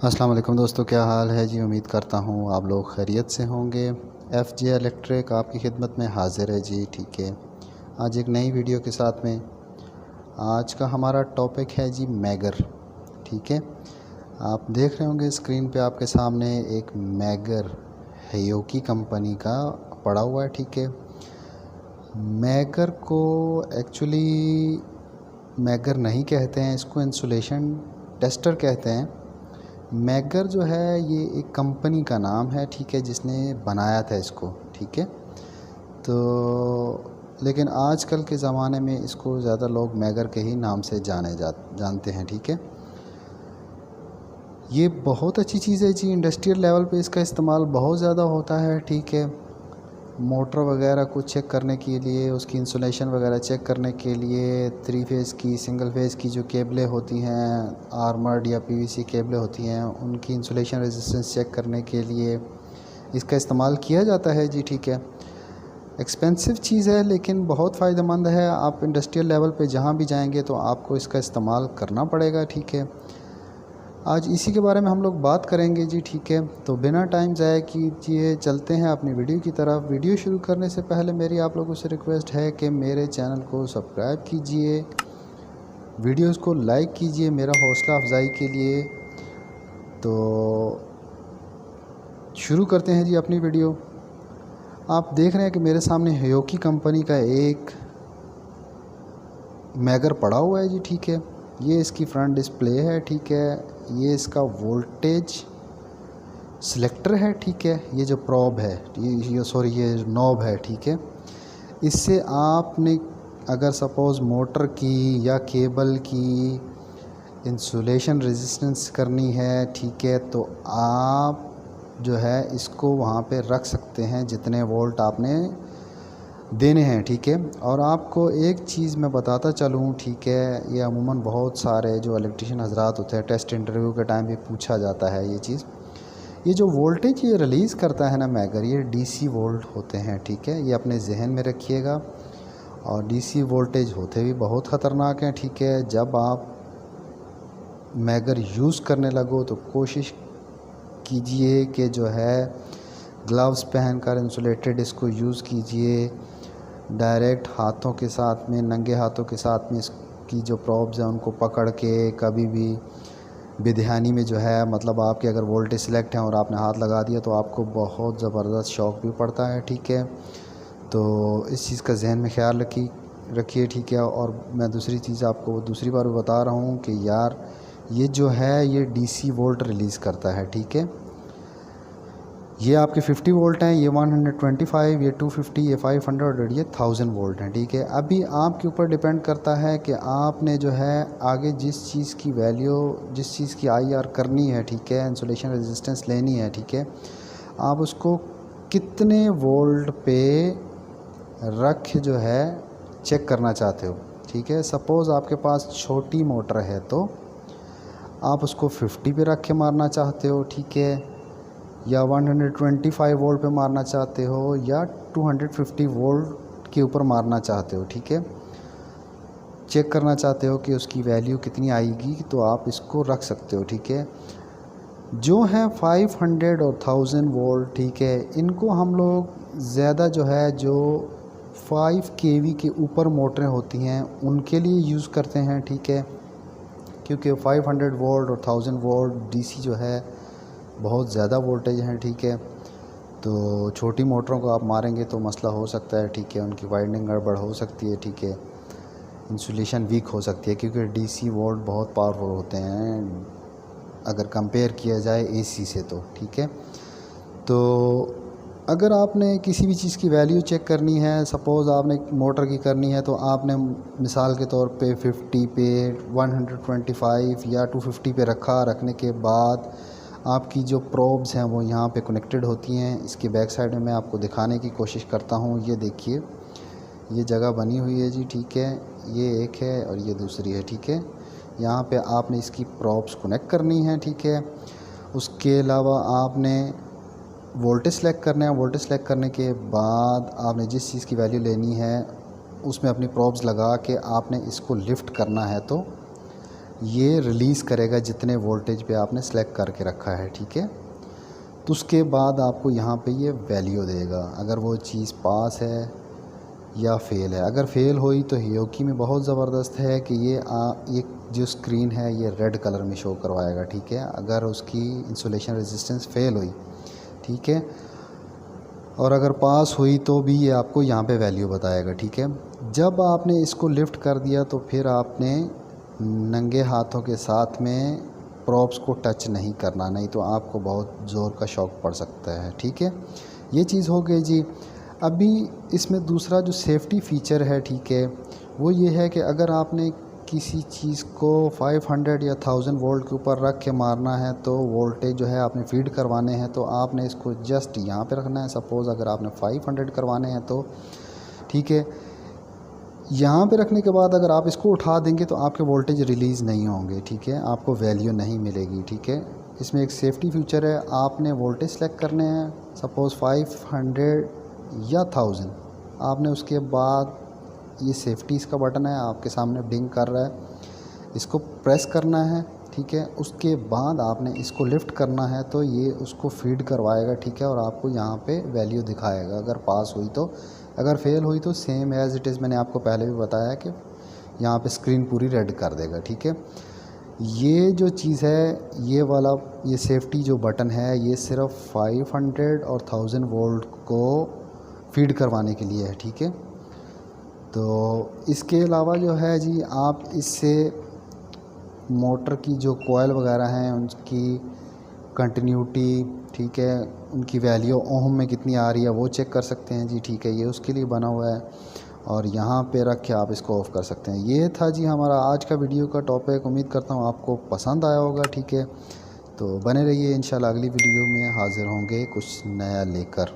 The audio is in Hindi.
अस्सलाम वालेकुम दोस्तों, क्या हाल है जी। उम्मीद करता हूँ आप लोग खैरियत से होंगे। FJ इलेक्ट्रिक आपकी खिदमत में हाज़िर है जी। ठीक है, आज एक नई वीडियो के साथ में। आज का हमारा टॉपिक है जी मैगर। ठीक है, आप देख रहे होंगे स्क्रीन पे आपके सामने एक मैगर हेयोकी कंपनी का पड़ा हुआ है। ठीक है, मैगर को एक्चुअली मैगर नहीं कहते हैं, इसको इंसुलेशन टेस्टर कहते हैं। मैगर जो है ये एक कंपनी का नाम है, ठीक है, जिसने बनाया था इसको। ठीक है, तो लेकिन आजकल के ज़माने में इसको ज़्यादा लोग मैगर के ही नाम से जानते हैं। ठीक है, ये बहुत अच्छी चीज़ है जी। इंडस्ट्रियल लेवल पे इसका इस्तेमाल बहुत ज़्यादा होता है। ठीक है, मोटर वगैरह को चेक करने के लिए, उसकी इंसुलेशन वगैरह चेक करने के लिए, 3 फेज़ की, सिंगल फेज़ की जो केबलें होती हैं, आर्मर्ड या PVC केबलें होती हैं, उनकी इंसुलेशन रेजिस्टेंस चेक करने के लिए इसका इस्तेमाल किया जाता है जी। ठीक है, एक्सपेंसिव चीज़ है लेकिन बहुत फ़ायदेमंद है। आप इंडस्ट्रियल लेवल पे जहाँ भी जाएंगे तो आपको इसका इस्तेमाल करना पड़ेगा। ठीक है, आज इसी के बारे में हम लोग बात करेंगे जी। ठीक है, तो बिना टाइम ज़ाया कीजिए चलते हैं अपनी वीडियो की तरफ। वीडियो शुरू करने से पहले मेरी आप लोगों से रिक्वेस्ट है कि मेरे चैनल को सब्सक्राइब कीजिए, वीडियोस को लाइक कीजिए मेरा हौसला अफजाई के लिए। तो शुरू करते हैं जी अपनी वीडियो। आप देख रहे हैं कि मेरे सामने हेयोकी कंपनी का एक मैगर पड़ा हुआ है जी। ठीक है, ये इसकी फ्रंट डिस्प्ले है। ठीक है, ये इसका वोल्टेज सिलेक्टर है। ठीक है, ये जो प्रॉब है, ये नॉब है। ठीक है, इससे आपने अगर सपोज़ मोटर की या केबल की इंसुलेशन रेजिस्टेंस करनी है, ठीक है, तो आप जो है इसको वहाँ पे रख सकते हैं जितने वोल्ट आपने देने हैं। ठीक है, और आपको एक चीज़ मैं बताता चलूँ, ठीक है, ये अमूमन बहुत सारे जो इलेक्ट्रिशियन हजरात होते हैं टेस्ट इंटरव्यू के टाइम भी पूछा जाता है ये चीज़। ये जो वोल्टेज ये रिलीज़ करता है ना मैगर, ये DC वोल्ट होते हैं। ठीक है, ये अपने जहन में रखिएगा। और DC वोल्टेज होते भी बहुत ख़तरनाक हैं। ठीक है, जब आप मैगर यूज़ करने लगो तो कोशिश कीजिए कि जो है ग्लव्स पहनकर इंसुलेटेड इसको यूज़ कीजिए। डायरेक्ट हाथों के साथ में, नंगे हाथों के साथ में इसकी जो प्रॉब्स हैं उनको पकड़ के कभी भी बेध्यानी में जो है, मतलब आपके अगर वोल्टेज सिलेक्ट है और आपने हाथ लगा दिया तो आपको बहुत ज़बरदस्त शॉक भी पड़ता है। ठीक है, तो इस चीज़ का जहन में ख्याल रखिए। ठीक है, और मैं दूसरी चीज़ आपको दूसरी बार बता रहा हूँ कि यार ये जो है ये DC वोल्ट रिलीज़ करता है। ठीक है, ये आपके 50 वोल्ट हैं, ये 125, ये 250, ये 500 और ये 1000 वोल्ट हैं। ठीक है, अभी आपके ऊपर डिपेंड करता है कि आपने जो है आगे जिस चीज़ की वैल्यू, जिस चीज़ की IR करनी है, ठीक है, इंसुलेशन रेजिस्टेंस लेनी है, ठीक है, आप उसको कितने वोल्ट पे रख जो है चेक करना चाहते हो। ठीक है, सपोज़ आपके पास छोटी मोटर है तो आप उसको 50 पे रख के मारना चाहते हो। ठीक है, या 125 वोल्ट पे मारना चाहते हो, या 250 वोल्ट के ऊपर मारना चाहते हो। ठीक है, चेक करना चाहते हो कि उसकी वैल्यू कितनी आएगी, तो आप इसको रख सकते हो। ठीक है, जो है 500 और 1000 वोल्ट, ठीक है, इनको हम लोग ज़्यादा जो है जो 5 kV के ऊपर मोटरें होती हैं उनके लिए यूज़ करते हैं। ठीक है, क्योंकि 500 वोल्ट और 1000 वोल्ट DC जो है बहुत ज़्यादा वोल्टेज हैं। ठीक है, तो छोटी मोटरों को आप मारेंगे तो मसला हो सकता है। ठीक है, उनकी वाइंडिंग गड़बड़ हो सकती है। ठीक है, इंसुलेशन वीक हो सकती है, क्योंकि DC वोल्ट बहुत पावरफुल होते हैं अगर कंपेयर किया जाए AC से तो। ठीक है, तो अगर आपने किसी भी चीज़ की वैल्यू चेक करनी है, सपोज़ आपने मोटर की करनी है, तो आपने मिसाल के तौर पे 50 पे, 125 या 250 पे रखने के बाद आपकी जो प्रोब्स हैं वो यहाँ पे कनेक्टेड होती हैं। इसके बैक साइड में मैं आपको दिखाने की कोशिश करता हूँ। ये देखिए, ये जगह बनी हुई है जी। ठीक है, ये एक है और ये दूसरी है। ठीक है, यहाँ पे आपने इसकी प्रोब्स कनेक्ट करनी है। ठीक है, उसके अलावा आपने वोल्टेज सेलेक्ट करना है। वोल्टेज सेलेक्ट करने के बाद आपने जिस चीज़ की वैल्यू लेनी है उसमें अपनी प्रोब्स लगा के आपने इसको लिफ्ट करना है तो ये रिलीज़ करेगा जितने वोल्टेज पे आपने सेलेक्ट करके रखा है, ठीक है। तो उसके बाद आपको यहाँ पे ये वैल्यू देगा, अगर वो चीज़ पास है या फ़ेल है। अगर फ़ेल हुई तो हियोकी में बहुत ज़बरदस्त है कि ये जो स्क्रीन है ये रेड कलर में शो करवाएगा, ठीक है। अगर उसकी इंसुलेशन रेजिस्टेंस फ़ेल हुई, ठीक है, और अगर पास हुई तो भी ये आपको यहाँ पे वैल्यू बताएगा, ठीक है। जब आपने इसको लिफ्ट कर दिया तो फिर आपने नंगे हाथों के साथ में प्रॉप्स को टच नहीं करना, नहीं तो आपको बहुत ज़ोर का शॉक पड़ सकता है, ठीक है। ये चीज़ हो गई जी। अभी इसमें दूसरा जो सेफ्टी फ़ीचर है, ठीक है, वो ये है कि अगर आपने किसी चीज़ को 500 या 1000 वोल्ट के ऊपर रख के मारना है तो वोल्टेज जो है आपने फीड करवाने हैं तो आपने इसको जस्ट यहाँ पे रखना है। सपोज़ अगर आपने 500 करवाने हैं तो ठीक है, यहाँ पे रखने के बाद अगर आप इसको उठा देंगे तो आपके वोल्टेज रिलीज़ नहीं होंगे, ठीक है, आपको वैल्यू नहीं मिलेगी, ठीक है। इसमें एक सेफ्टी फीचर है, आपने वोल्टेज सेलेक्ट करने हैं, सपोज़ 500 या 1000, आपने उसके बाद ये सेफ्टी इसका बटन है आपके सामने ब्लिंक कर रहा है, इसको प्रेस करना है, ठीक है। उसके बाद आपने इसको लिफ्ट करना है तो ये उसको फीड करवाएगा, ठीक है, और आपको यहाँ पे वैल्यू दिखाएगा। अगर पास हुई तो, अगर फेल हुई तो सेम एज़ इट इज़ मैंने आपको पहले भी बताया कि यहाँ पे स्क्रीन पूरी रेड कर देगा, ठीक है। ये जो चीज़ है, ये वाला ये सेफ्टी जो बटन है ये सिर्फ 500 और 1000 वोल्ट को फीड करवाने के लिए है, ठीक है। तो इसके अलावा जो है जी, आप इससे मोटर की जो कॉइल वगैरह हैं उनकी कंटिन्यूटी, ठीक है, उनकी वैल्यू ओम में कितनी आ रही है वो चेक कर सकते हैं जी, ठीक है। ये उसके लिए बना हुआ है और यहाँ पे रख के आप इसको ऑफ़ कर सकते हैं। ये था जी हमारा आज का वीडियो का टॉपिक। उम्मीद करता हूँ आपको पसंद आया होगा, ठीक है। तो बने रहिए, इंशाल्लाह अगली वीडियो में हाज़िर होंगे कुछ नया लेकर।